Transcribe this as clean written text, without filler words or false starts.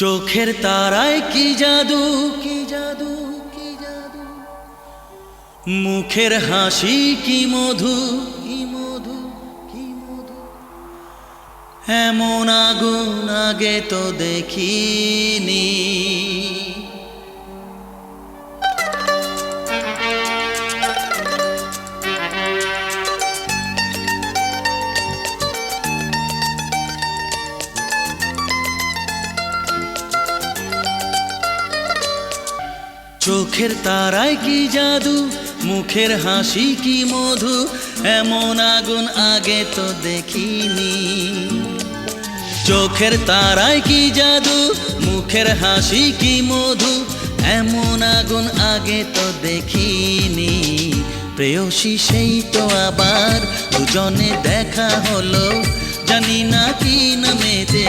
চোখের তারায় কি জাদু, কি জাদু, কি জাদু, মুখের হাসি কি মধু, কি মধু, কি মধু, এমন আগুন আগে তো দেখিনি। চোখের তারায় কি জাদু, মুখের হাসি কি মধু, এমন আগুন আগে তো দেখিনি। চোখের তারায় কি জাদু, মুখের হাসি কি মধু, এমন আগুন আগে তো দেখিনি। প্রেয়সী সেই তো আবার দুজনে দেখা হলো, জানি না কি নামেতে